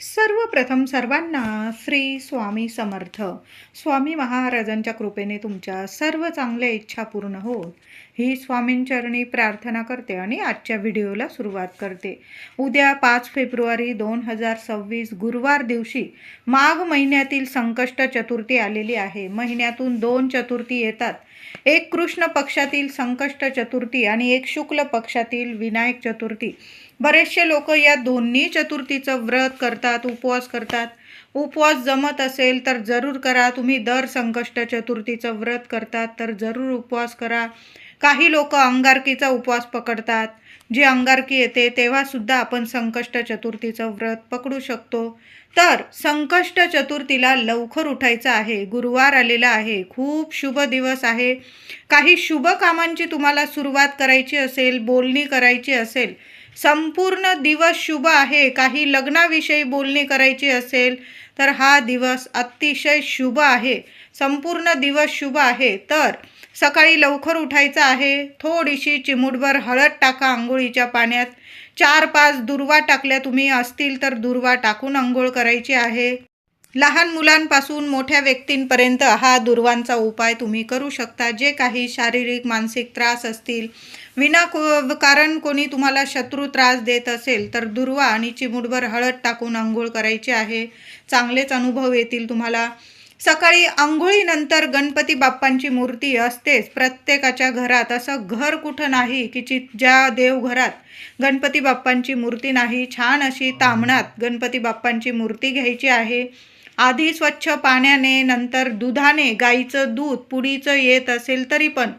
सर्वप्रथम सर्वांना श्री स्वामी समर्थ. स्वामी महाराजांच्या कृपेने तुमच्या सर्व चांगल्या इच्छा पूर्ण होत ही स्वामींचरणी प्रार्थना करते आणि आजच्या व्हिडिओला सुरुवात करते. उद्या 5 फेब्रुवारी 2026 गुरुवार दिवशी माघ महिन्यातील संकष्ट चतुर्थी आलेली आहे. महिन्यातून 2 चतुर्थी येतात. एक कृष्ण पक्षातील संकष्ट चतुर्थी आणि एक शुक्ल पक्षातील विनायक चतुर्थी. बरेचसे लोक या दोन्ही चतुर्थीचं व्रत करतात, उपवास करतात. उपवास जमत असेल तर जरूर करा. तुम्ही दर संकष्ट चतुर्थीचं व्रत करतात तर जरूर उपवास करा. काही लोक अंगारकीचा उपवास पकडतात. जी अंगारकी येते तेव्हा सुद्धा आपण संकष्ट चतुर्थीचं व्रत पकडू शकतो. तर संकष्ट चतुर्थीला लवकर उठायचं आहे. गुरुवार आलेला आहे, खूप शुभ दिवस आहे. काही शुभ कामांची तुम्हाला सुरुवात करायची असेल, बोलणी करायची असेल, संपूर्ण दिवस शुभ आहे. काही लग्नाविषयी बोलणी करायची असेल तर हा दिवस अतिशय शुभ आहे. संपूर्ण दिवस शुभ आहे. तर सकाळी लवकर उठायचं आहे. थोडीशी चिमूटभर हळद टाका आंघोळीच्या पाण्यात. 4-5 दुर्वा टाकल्या तुम्ही असतील तर दुर्वा टाकून आंघोळ करायची आहे. लहान मुलांपासून मोठ्या व्यक्तींपर्यंत हा दुर्वांचा उपाय तुम्ही करू शकता. जे काही शारीरिक मानसिक त्रास असतील, कारण कोणी तुम्हाला शत्रू त्रास देत असेल तर दुर्वा आणि चिमूटभर हळद टाकून आंघोळ करायची आहे. चांगलेच अनुभव येतील तुम्हाला. सकाळी आंघोळीनंतर गणपती बाप्पांची मूर्ती असतेच प्रत्येकाच्या घरात. असं घर कुठं नाही की ज्या देवघरात गणपती बाप्पांची मूर्ती नाही. छान अशी ताम्हणात गणपती बाप्पांची मूर्ती घ्यायची आहे. आधी स्वच्छ पाण्याने, नंतर दुधाने, गाईचं दूध पुडीचं येत असेल तरी पण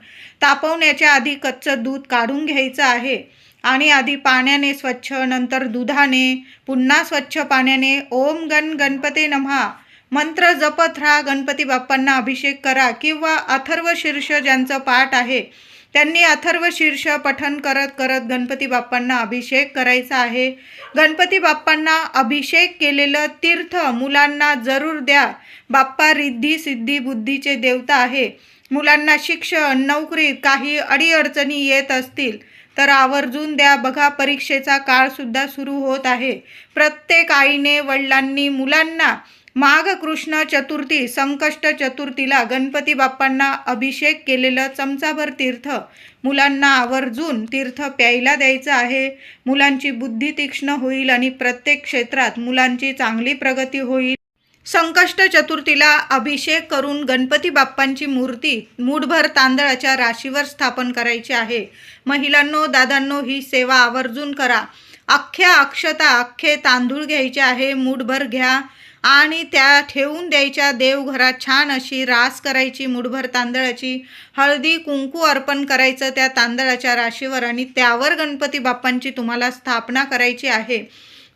तापवण्याच्या आधी कच्चं दूध काढून घ्यायचं आहे. आणि आधी पाण्याने स्वच्छ, नंतर दुधाने, पुन्हा स्वच्छ पाण्याने ओम गणपते नमः मंत्र जपत राहा. गणपती बाप्पांना अभिषेक करा. किंवा अथर्व शीर्ष ज्यांचं पाठ आहे त्यांनी अथर्व शीर्ष पठण करत करत गणपती बाप्पांना अभिषेक करायचा आहे. गणपती बाप्पांना अभिषेक केलेलं तीर्थ मुलांना जरूर द्या. बाप्पा रिद्धी सिद्धी बुद्धीचे देवता आहे. मुलांना शिक्षण, नोकरीत काही अडीअडचणी येत असतील तर आवर्जून द्या. बघा, परीक्षेचा काळसुद्धा सुरू होत आहे. प्रत्येक आईने, वडिलांनी मुलांना माघ कृष्ण चतुर्थी, संकष्ट चतुर्थीला गणपती बाप्पांना अभिषेक केलेलं चमचाभर तीर्थ मुलांना आवर्जून तीर्थ प्यायला द्यायचं आहे. मुलांची बुद्धी तीक्ष्ण होईल आणि प्रत्येक क्षेत्रात मुलांची चांगली प्रगती होईल. संकष्ट चतुर्थीला अभिषेक करून गणपती बाप्पांची मूर्ती मूठभर तांदळाच्या राशीवर स्थापन करायची आहे. महिलांनो, दादांनो, ही सेवा आवर्जून करा. अख्ख्या अक्षता, अख्खे तांदूळ घ्यायचे आहे. मूठभर घ्या आणि त्या ठेवून द्यायच्या. देवघरात छान अशी रास करायची मूठभर तांदळाची. हळदी कुंकू अर्पण करायचं त्या तांदळाच्या राशीवर आणि त्यावर गणपती बाप्पांची तुम्हाला स्थापना करायची आहे.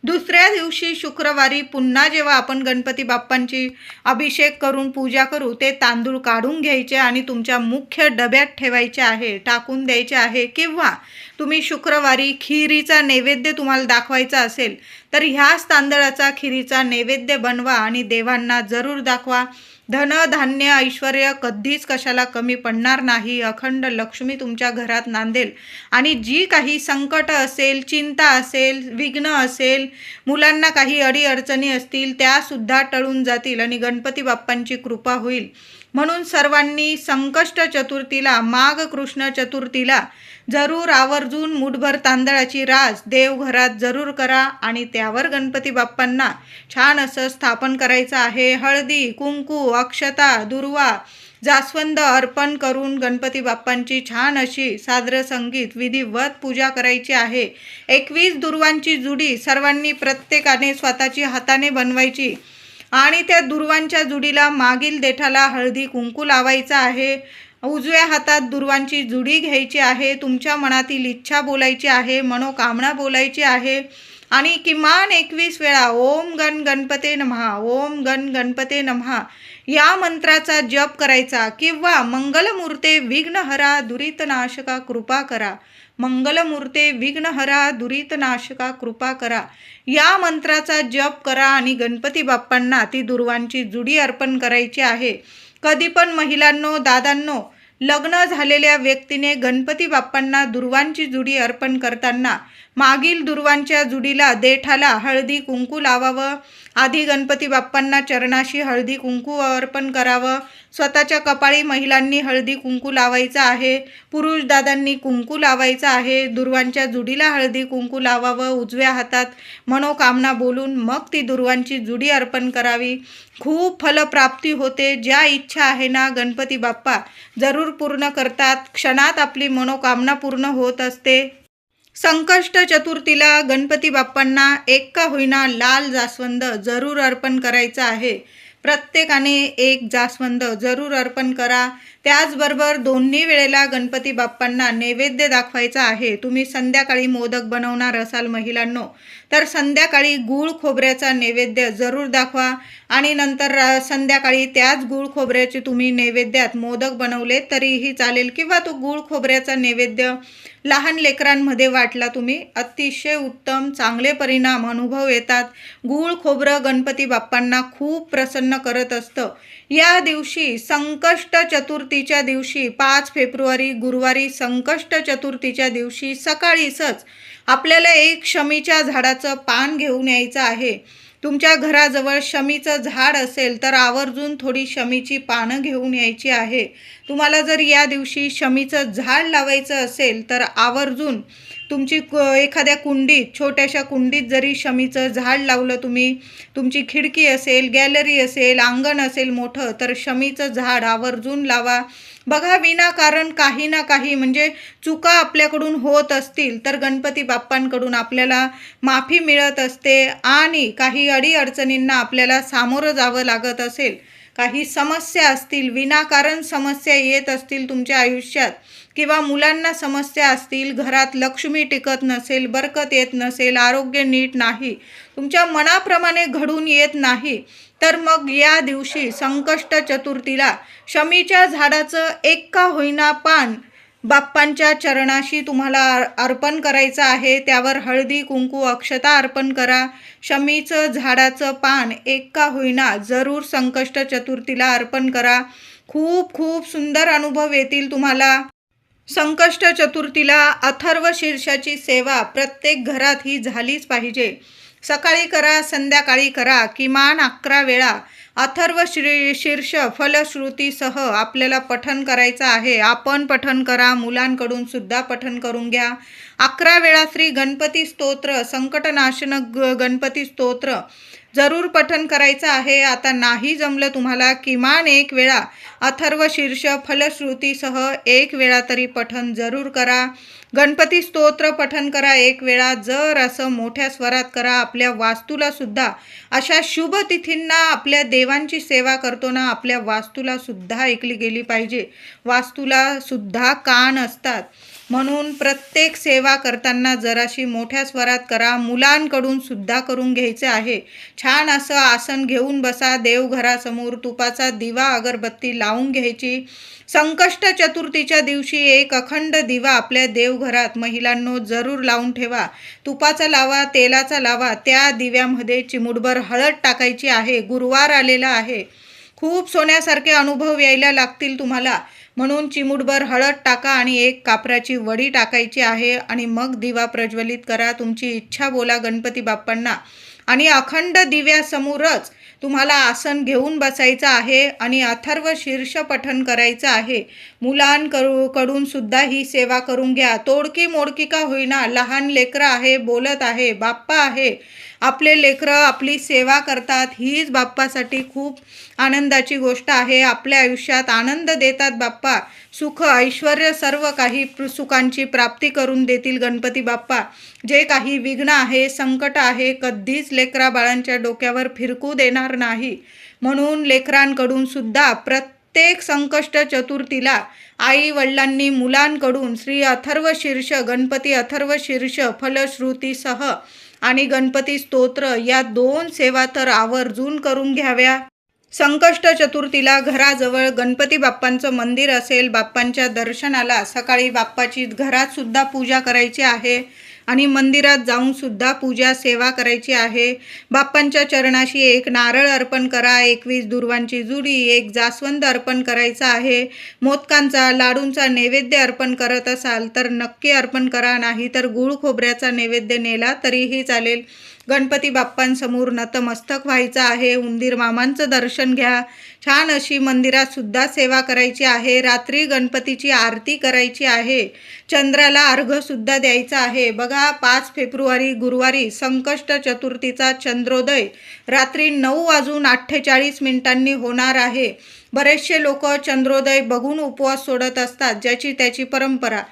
दुसऱ्या दिवशी शुक्रवारी पुन्हा जेव्हा आपण गणपती बाप्पांची अभिषेक करून पूजा करू, ते तांदूळ काढून घ्यायचे आणि तुमच्या मुख्य डब्यात ठेवायचे आहे, टाकून द्यायचे आहे. किंवा तुम्ही शुक्रवारी खिरीचा नैवेद्य तुम्हाला दाखवायचा असेल तर ह्याच तांदळाचा खिरीचा नैवेद्य बनवा आणि देवांना जरूर दाखवा. धन, धान्य, ऐश्वर कधीच कशाला कमी पडणार नाही. अखंड लक्ष्मी तुमच्या घरात नांदेल आणि जी काही संकट असेल, चिंता असेल, विघ्न असेल, मुलांना काही अडीअडचणी असतील त्यासुद्धा टळून जातील आणि गणपती बाप्पांची कृपा होईल. म्हणून सर्वांनी संकष्ट चतुर्थीला, माघ कृष्ण चतुर्थीला जरूर आवर्जून मूठभर तांदळाची रास देवघरात जरूर करा आणि त्यावर गणपती बाप्पांना छान असं स्थापन करायचं आहे. हळदी, कुंकू, अक्षता, दुर्वा, जास्वंद अर्पण करून गणपती बाप्पांची छान अशी सादर संगीत विधिवत पूजा करायची आहे. 21 दुर्वांची जुडी सर्वांनी प्रत्येकाने स्वतःची हाताने बनवायची आणि त्या दुर्वांच्या जुडीला मागील देठाला हळदी कुंकू लावायचा आहे. उजव्या हातात दुर्वांची जुडी घ्यायची आहे. तुमच्या मनातील इच्छा बोलायची आहे, मनोकामना बोलायची आहे आणि किमान 21 वेळा ओम गणपते नमः, ओम गणपते नमः या मंत्राचा जप करायचा. किंवा मंगलमूर्ते विघ्नहरा दुरितनाशका कृपा करा, मंगलमूर्ते विघ्नहरा दुरितनाशका कृपा करा या मंत्राचा जप करा आणि गणपती बाप्पांना ती दुर्वांची जुडी अर्पण करायची आहे. कधी पण महिलांनो, दादांनो, लग्न झालेल्या व्यक्तीने गणपती बाप्पांना दुर्वांची जुडी अर्पण करताना मागील दुर्वांच्या जुडीला देठाला हळदी कुंकू लावावं. आधी गणपती बाप्पांना चरणाशी हळदी कुंकू अर्पण करावं. स्वतःच्या कपाळी महिलांनी हळदी कुंकू लावायचं आहे. पुरुष दादांनी कुंकू लावायचं आहे. दुर्वांच्या जुडीला हळदी कुंकू लावावं. उजव्या हातात मनोकामना बोलून मग ती दुर्वांची जुडी अर्पण करावी. खूप फलप्राप्ती होते. ज्या इच्छा आहे ना गणपती बाप्पा जरूर पूर्ण करतात. क्षणात आपली मनोकामना पूर्ण होत असते. संकष्ट चतुर्थीला गणपती बाप्पांना एक का होईना लाल जास्वंद जरूर अर्पण करायचं आहे. प्रत्येकाने एक जास्वंद जरूर अर्पण करा. त्याचबरोबर दोन्ही वेळेला गणपती बाप्पांना नैवेद्य दाखवायचा आहे. तुम्ही संध्याकाळी मोदक बनवणार असाल महिलांनो, तर संध्याकाळी गूळ खोबऱ्याचा नैवेद्य जरूर दाखवा. आणि नंतर संध्याकाळी त्याच गूळ खोबऱ्याचे तुम्ही नैवेद्यात मोदक बनवले तरीही चालेल, किंवा तो गूळ खोबऱ्याचा नैवेद्य लहान लेकरांमध्ये वाटला तुम्ही, अतिशय उत्तम, चांगले परिणाम अनुभव येतात. गूळ खोबरं गणपती बाप्पांना खूप प्रसन्न करत असतं. या दिवशी संकष्ट चतुर्थीच्या दिवशी 5 फेब्रुवारी गुरुवारी संकष्ट चतुर्थीच्या दिवशी सकाळीच आपल्याला एक शमीच्या झाडाचं पान घेऊन यायचं आहे. तुमच्या घराजवळ शमीचं झाड असेल तर आवर्जून थोडी शमीची पानं घेऊन यायची आहे. तुम्हाला जर या दिवशी शमीचं झाड लावायचं असेल तर आवर्जून तुमची एखाद्या कुंडीत, छोट्याशा कुंडीत जरी शमीचं झाड लावलं तुम्ही, तुमची खिडकी असेल, गॅलरी असेल, अंगण असेल मोठं, तर शमीचं झाड आवर्जून लावा. बघा, विनाकारण काही ना काही म्हणजे चुका आपल्याकडून होत असतील तर गणपती बाप्पांकडून आपल्याला माफी मिळत असते. आणि काही अडीअडचणींना आपल्याला सामोरं जावं लागत असेल, काही समस्या असतील, विनाकारण समस्या येत असतील तुमच्या आयुष्यात, किंवा मुलांना समस्या असतील, घरात लक्ष्मी टिकत नसेल, बरकत येत नसेल, आरोग्य नीट नाही, तुमच्या मनाप्रमाणे घडून येत नाही, तर मग या दिवशी संकष्ट चतुर्थीला शमीच्या झाडाचं एक का होईना पान बाप्पांच्या चरणाशी तुम्हाला अर्पण करायचं आहे. त्यावर हळदी कुंकू अक्षता अर्पण करा. शमीचं झाडाचं पान एक का होईना जरूर संकष्ट चतुर्थीला अर्पण करा. खूप खूप सुंदर अनुभव येतील तुम्हाला. संकष्ट चतुर्थीला अथर्व शीर्षाची सेवा प्रत्येक घरात ही झालीच पाहिजे. सकाळी करा, संध्याकाळी करा, किमान 11 वेळा अथर्व शीर्ष फलश्रुतीसह आपल्याला पठण करायचं आहे. आपण पठण करा, मुलांकडून सुद्धा पठण करून घ्या. 11 वेळा श्री गणपती स्तोत्र, संकटनाशन गणपती स्तोत्र जरूर पठण करायचं आहे. आता नाही जमलं तुम्हाला, किमान 1 वेळा अथर्व शीर्ष फलश्रुतीसह 1 वेळा तरी पठण जरूर करा. गणपती स्तोत्र पठण करा 1 वेळा. जर असं मोठ्या स्वरात करा. आपल्या वास्तूला सुद्धा अशा शुभ तिथींना आपल्या देवांची सेवा करतो ना, आपल्या वास्तूला सुद्धा ऐकली गेली पाहिजे. वास्तूला सुद्धा कान असतात, म्हणून प्रत्येक सेवा करताना जराशी मोठ्या स्वरात करा. मुलांकडून सुद्धा करून घ्यायचे आहे. छान असं आसन घेऊन बसा. देवघरासमोर तुपाचा दिवा अगरबत्ती लावून घ्यायची. संकष्ट चतुर्थीच्या दिवशी एक अखंड दिवा आपल्या देवघरात महिलांनो जरूर लावून ठेवा. तुपाचा लावा, तेलाचा लावा. त्या दिव्यामध्ये चिमूटभर हळद टाकायची आहे. गुरुवार आलेला आहे, खूप सोन्यासारखे अनुभव यायला लागतील तुम्हाला, म्हणून चिमूटभर हळद टाका आणि एक कापराची वडी टाकायची आहे. आणि मग दिवा प्रज्वलित करा. तुमची इच्छा बोला गणपती बाप्पांना. आणि अखंड दिव्यासमोरच तुम्हाला आसन घेऊन बसायचं आहे आणि अथर्व शीर्ष पठण करायचं आहे. मुलांकडून सुद्धा ही सेवा करून घ्या. तोडकी मोडकी का होईना, लहान लेकरं आहे, बोलत आहे, बाप्पा आहे, आपले लेकरं आपली सेवा करतात. हीच बाप्पासाठी खूप आनंदाची गोष्ट आहे. आपल्या आयुष्यात आनंद देतात बाप्पा. सुख ऐश्वर्य सर्व काही सुखांची प्राप्ती करून देतील गणपती बाप्पा. जे काही विघ्न आहे, संकट आहे, कधीच लेकरा बाळांच्या डोक्यावर फिरकू देणार नाही. म्हणून लेकरांकडून सुद्धा प्रत्येक संकष्ट चतुर्थीला आई वडिलांनी मुलांकडून श्री अथर्व शीर्ष, गणपती अथर्व शीर्ष फलश्रुतीसह आणि गणपती स्तोत्र या 2 सेवा तर आवर्जून करून घ्याव्या. संकष्ट चतुर्थीला घराजवळ गणपती बाप्पांचं मंदिर असेल, बाप्पांच्या दर्शनाला सकाळी बाप्पाची घरात सुद्धा पूजा करायची आहे. आणि मंदिरात जाऊन सुद्धा पूजा सेवा करायची आहे. बाप्पांच्या चरणाशी एक नारळ अर्पण करा, 21 दुर्वांची जुडी, एक जास्वंद अर्पण करायचा आहे. मोदकांचा लाडूंचा नैवेद्य अर्पण करत असाल तर नक्की अर्पण करा, नाही तर गूळ खोबऱ्याचा नैवेद्य नेला तरीही चालेल. गणपती बाप्पांसमोर नतमस्तक व्हायचं आहे. उंदीर मामांचं दर्शन घ्या. छान अशी मंदिरात सुद्धा सेवा करायची आहे. रात्री गणपतीची आरती करायची आहे. चंद्राला अर्घ्य सुद्धा द्यायचा आहे. बघा, 5 फेब्रुवारी गुरुवारी संकष्ट चतुर्थीचा चंद्रोदय रात्री 9:48 होणार आहे. बरेचसे लोक चंद्रोदय बघून उपवास सोडत असतात, ज्याची त्याची परंपरा.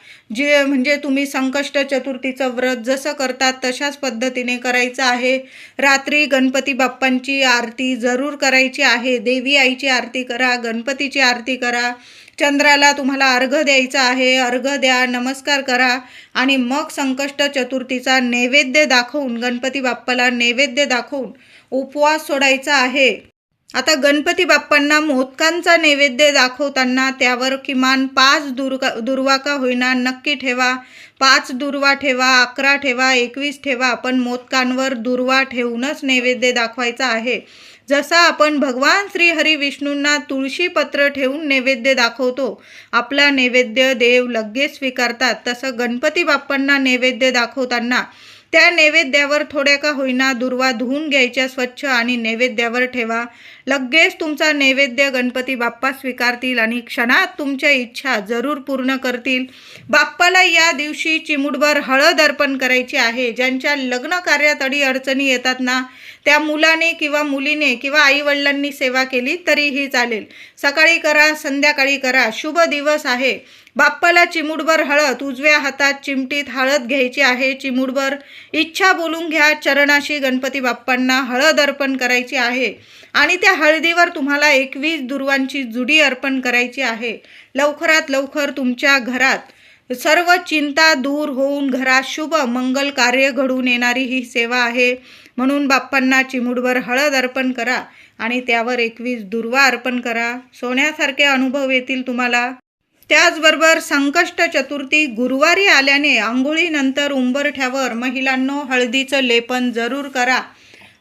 म्हणजे तुम्ही संकष्ट चतुर्थीचं व्रत जसं करतात तशाच पद्धतीने करायचं आहे. रात्री गणपती बाप्पांची आरती जरूर करायची आहे. देवी आईची आरती करा, गणपतीची आरती करा. चंद्राला तुम्हाला अर्घ्य द्यायचा आहे. अर्घ्य द्या, नमस्कार करा आणि मग संकष्ट चतुर्थीचा नैवेद्य दाखवून, गणपती बाप्पाला नैवेद्य दाखवून उपवास सोडायचा आहे. आता गणपती बाप्पांना मोदकांचा नैवेद्य दाखवताना त्यावर किमान 5 दुर्वा का होईना नक्की ठेवा. 5 दुर्वा ठेवा, 11 ठेवा, 21 ठेवा, पण मोदकांवर दुर्वा ठेवूनच नैवेद्य दाखवायचा आहे. जसा आपण भगवान श्री हरी विष्णूंना तुळशी पत्र ठेवून नैवेद्य दाखवतो, आपला नैवेद्य देव लगेच स्वीकारतात, तसं गणपती बाप्पांना नैवेद्य दाखवताना त्या नैवेद्यावर थोड्या का होईना दुर्वा धुवून घ्यायच्या स्वच्छ आणि नैवेद्यावर ठेवा. लगेच तुमचा नैवेद्य गणपती बाप्पा स्वीकारतील आणि क्षणात तुमच्या इच्छा जरूर पूर्ण करतील. बाप्पाला या दिवशी चिमूटभर हळद अर्पण करायची आहे. ज्यांच्या लग्न कार्यात अडचणी येतात ना, त्या मुलाने किंवा मुलीने किंवा आईवडिलांनी सेवा केली तरीही चालेल. सकाळी करा, संध्याकाळी करा, शुभ दिवस आहे. बाप्पाला चिमूटभर हळद, उजव्या हातात चिमटीत हळद घ्यायची आहे. चिमूटभर इच्छा बोलून घ्या. चरणाशी गणपती बाप्पांना हळद अर्पण करायची आहे आणि त्या हळदीवर तुम्हाला 21 दुर्वांची जुडी अर्पण करायची आहे. लवकरात लवकर तुमच्या घरात सर्व चिंता दूर होऊन घरात शुभ मंगल कार्य घडून येणारी ही सेवा आहे. म्हणून बाप्पांना चिमूटभर हळद अर्पण करा आणि त्यावर 21 दुर्वा अर्पण करा. सोन्यासारखे अनुभव येतील तुम्हाला. त्याचबरोबर संकष्ट चतुर्थी गुरुवारी आल्याने आंघोळीनंतर उंबरठ्यावर महिलांनो हळदीचं लेपन जरूर करा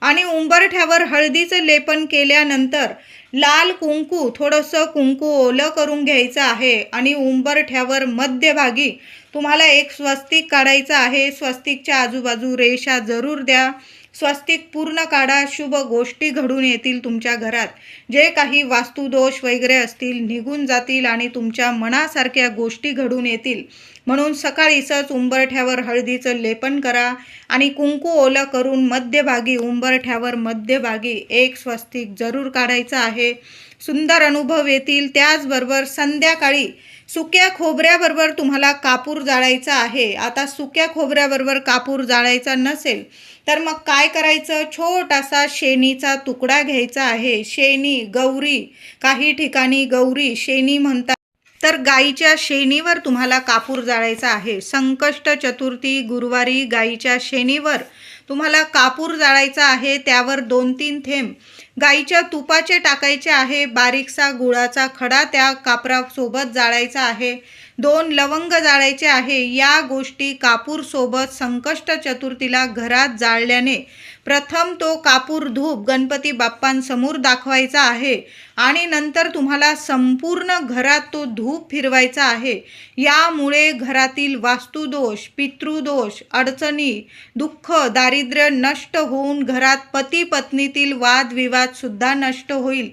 आणि उंबरठ्यावर हळदीचं लेपन केल्यानंतर लाल कुंकू, थोडंसं कुंकू ओलं करून घ्यायचं आहे आणि उंबरठ्यावर मध्यभागी तुम्हाला एक स्वस्तिक काढायचं आहे. स्वस्तिकच्या आजूबाजू रेषा जरूर द्या. स्वस्तिक पूर्ण काढा. शुभ गोष्टी घडून येतील तुमच्या घरात. जे काही वास्तुदोष वगैरे असतील निघून जातील आणि तुमच्या मनासारख्या गोष्टी घडून येतील. म्हणून सकाळीच उंबरठ्यावर हळदीचं लेपन करा आणि कुंकू ओलं करून मध्यभागी, उंबरठ्यावर मध्यभागी एक स्वस्तिक जरूर काढायचं आहे. सुंदर अनुभव येतील. त्याचबरोबर संध्याकाळी सुक्या खोबऱ्याबरोबर तुम्हाला कापूर जाळायचा आहे. आता सुक्या खोबऱ्याबरोबर कापूर जाळायचा नसेल तर मग काय करायचं, छोटासा शेणीचा तुकडा घ्यायचा आहे. शेणी, गौरी, काही ठिकाणी गौरी शेणी म्हणतात, तर गाईच्या शेणीवर तुम्हाला कापूर जाळायचा आहे. संकष्ट चतुर्थी गुरुवारी गाईच्या शेणीवर तुम्हाला कापूर जाळायचा आहे. त्यावर 2-3 थेंब गाईच्या तुपाचे टाकायचे आहे. बारीकसा गुळाचा खडा त्या कापरासोबत जाळायचा आहे. 2 लवंग जाळायचे आहे. या गोष्टी कापूरसोबत संकष्ट चतुर्थीला घरात जाळल्याने प्रथम तो कापूर धूप गणपती बाप्पांसमोर दाखवायचा आहे आणि नंतर तुम्हाला संपूर्ण घरात तो धूप फिरवायचा आहे. यामुळे घरातील वास्तुदोष, पितृदोष, अडचणी, दुःख, दारिद्र्य नष्ट होऊन घरात पती पत्नीतील वादविवाद सुद्धा नष्ट होईल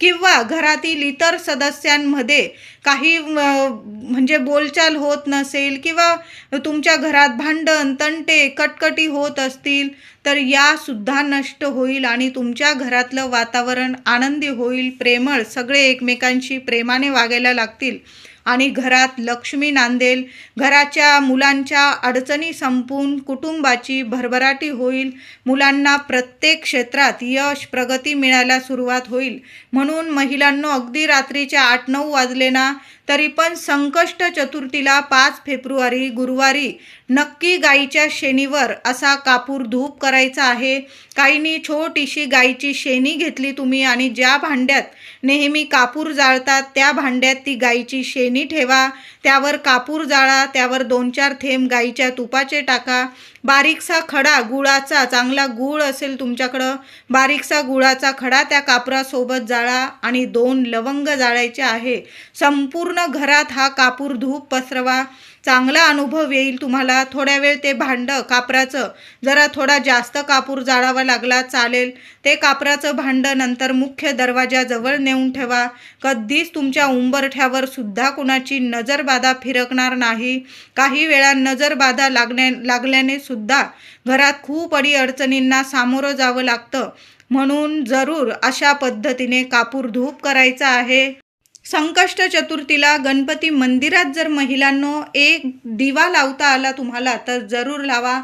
किंवा घरातील इतर सदस्यांमध्ये काही म्हणजे बोलचाल होत नसेल किंवा तुमच्या घरात भांडण, तंटे, कटकटी होत असतील तर या सुद्धा नष्ट होईल आणि तुमच्या घरातलं वातावरण आनंदी होईल. प्रेमळ, सगळे एकमेकांशी प्रेमाने वागायला लागतील आणि घरात लक्ष्मी नांदेल. घराच्या मुलांच्या अडचणी संपून कुटुंबाची भरभराटी होईल. मुलांना प्रत्येक क्षेत्रात यश, प्रगती मिळायला सुरुवात होईल. म्हणून महिलांनो, अगदी रात्रीच्या 8-9 वाजले ना तरी पण संकष्ट चतुर्थीला 5 फेब्रुवारी गुरुवारी नक्की गाईच्या शेणीवर असा कापूर धूप करायचा आहे. काहींनी छोटीशी गाईची शेणी घेतली तुम्ही आणि ज्या भांड्यात नेहमी कापूर जाळतात त्या भांड्यात ती गाईची शेणी ठेवा. त्यावर कापूर जाळा. त्यावर 2-4 थेंब गाईच्या तुपाचे टाका. बारीकसा खडा गुळाचा, चांगला गूळ असेल तुमच्याकडं, बारीकसा गुळाचा खडा त्या कापरासोबत जाळा आणि 2 लवंग जाळायचे आहे. संपूर्ण घरात हा कापूर धूप पसरवा. चांगला अनुभव येईल तुम्हाला. थोड्या वेळ ते भांडं कापराचं, जरा थोडा जास्त कापूर जाळावा लागला चालेल, ते कापराचं भांडं नंतर मुख्य दरवाजाजवळ नेऊन ठेवा. कधीच तुमच्या उंबरठ्यावर सुद्धा कुणाची नजरबाधा फिरकणार नाही. काही वेळा नजरबाधा लागल्याने सुद्धा घरात खूप अडीअडचणींना सामोरं जावं लागतं. म्हणून जरूर अशा पद्धतीने कापूर धूप करायचा आहे. संकष्ट चतुर्थीला गणपती मंदिरात जर महिलांनो एक दिवा लावता आला तुम्हाला तर जरूर लावा.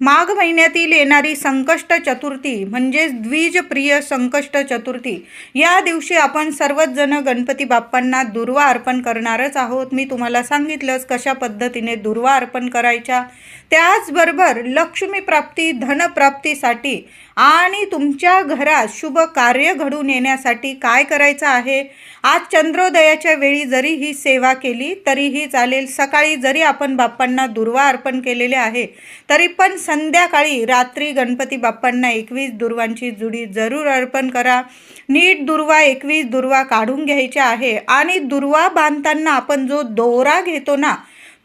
माघ महिन्यातील येणारी संकष्ट चतुर्थी म्हणजेच द्विजप्रिय संकष्ट चतुर्थी, या दिवशी आपण सर्वच जण गणपती बाप्पांना दुर्वा अर्पण करणारच आहोत. मी तुम्हाला सांगितलंच कशा पद्धतीने दुर्वा अर्पण करायच्या. त्याचबरोबर लक्ष्मी प्राप्ती, धनप्राप्तीसाठी आणि तुमच्या घरात शुभ कार्य घडून येण्यासाठी काय करायचं आहे. आज चंद्रोदयाच्या वेळी जरी ही सेवा केली तरीही चालेल. सकाळी जरी आपण बाप्पांना दुर्वा अर्पण केलेले आहे तरी पण संध्याकाळी रात्री गणपती बाप्पांना 21 दुर्वांची जुडी जरूर अर्पण करा. नीट दुर्वा 21 दुर्वा काढून घ्यायच्या आहे आणि दुर्वा बांधताना आपण जो दोरा घेतो ना,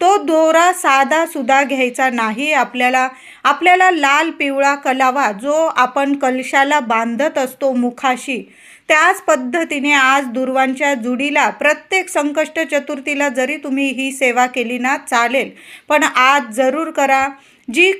तो दोरा साधा सुद्धा घ्यायचा नाही. आपल्याला लाल पिवळा कलावा जो आपण कलशाला बांधत असतो मुखाशी, त्याच पद्धतीने आज दुर्वांच्या जुडीला प्रत्येक संकष्ट चतुर्थीला जरी तुम्ही ही सेवा केली ना चालेल, पण आज जरूर करा. जी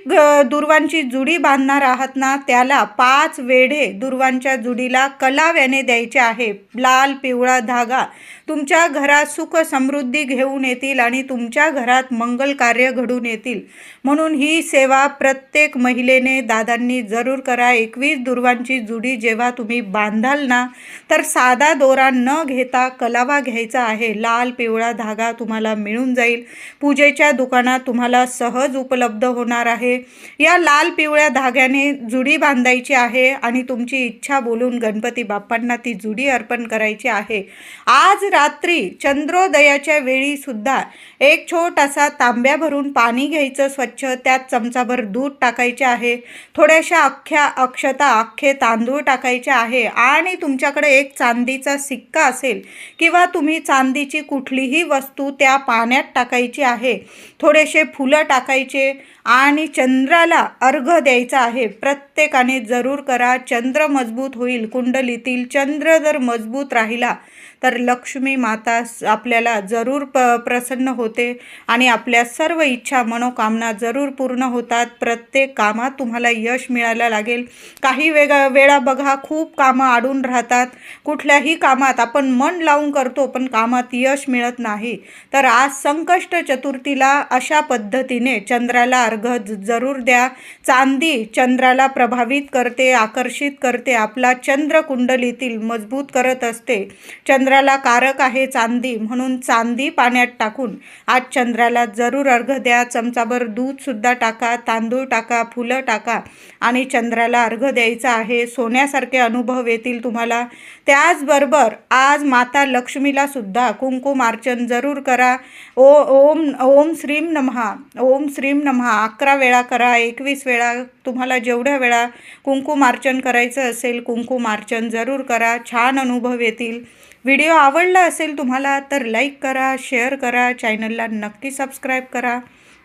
दुर्वांची जुडी बांधणार आहात ना त्याला 5 वेढे दुर्वांच्या जुडीला कलाव्याने द्यायचे आहे. लाल पिवळा धागा तुमच्या घरात सुख समृद्धी घेऊन येतील आणि तुमच्या घरात मंगल कार्य घडून येतील. म्हणून ही सेवा प्रत्येक महिलेने, दादांनी जरूर करा. 21 दुर्वांची जुडी जेव्हा तुम्ही बांधाल ना तर साधा दोरा न घेता कलावा घ्यायचा आहे. लाल पिवळा धागा तुम्हाला मिळून जाईल. पूजेच्या दुकानात तुम्हाला सहज उपलब्ध होणार आहे. या लाल पिवळ्या धाग्याने जुडी बांधायची आहे आणि तुमची इच्छा बोलून गणपती बाप्पांना ती जुडी अर्पण करायची आहे. आज रात्री चंद्रोदयाच्या वेळी सुद्धा एक छोटासा तांब्या भरून पाणी घ्यायचं स्वच्छ, त्यात चमचाभर दूध टाकायचे आहे. थोड्याशा अख्ख्या अक्षता, अख्खे तांदूळ टाकायचे आहे आणि तुमच्याकडे एक चांदीचा सिक्का असेल किंवा तुम्ही चांदीची कुठलीही वस्तू त्या पाण्यात टाकायची आहे. थोडेसे फुलं टाकायचे आणि चंद्राला अर्घ द्यायचा आहे. प्रत्येकाने जरूर करा. चंद्र मजबूत होईल. कुंडलीतील चंद्र जर मजबूत राहिला तर लक्ष्मी माता आपल्याला जरूर प्रसन्न होते आणि आपल्या सर्व इच्छा मनोकामना जरूर पूर्ण होतात. प्रत्येक कामात तुम्हाला यश मिळायला लागेल. काही वेळा बघा खूप कामं अडून राहतात. कुठल्याही कामात आपण मन लावून करतो पण कामात यश मिळत नाही. तर आज संकष्ट चतुर्थीला अशा पद्धतीने चंद्राला अर्घ जरूर द्या. चांदी चंद्राला प्रभावित करते, आकर्षित करते. आपला चंद्र कुंडलीतील मजबूत करत असते. चंद्राला कारक आहे चांदी, म्हणून चांदी पाण्यात टाकून आज चंद्राला जरूर अर्घ द्या. चमचाभर दूधसुद्धा टाका, तांदूळ टाका, फुलं टाका आणि चंद्राला अर्घ द्यायचा आहे. सोन्यासारखे अनुभव येतील तुम्हाला. त्याचबरोबर आज माता लक्ष्मीला सुद्धा कुंकुमार्चन जरूर करा. ओम श्रीम नमः, ओम श्रीम नमः 11 वेळा करा, 21 वेळा, तुम्हाला जेवढ्या वेळा कुंकुमार्चन करायचं असेल कुंकुमार्चन जरूर करा. छान अनुभव येतील. व्हिडिओ आवडला असेल तुम्हाला तर लाईक करा, शेअर करा, चॅनलला नक्की सबस्क्राईब करा.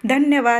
धन्यवाद.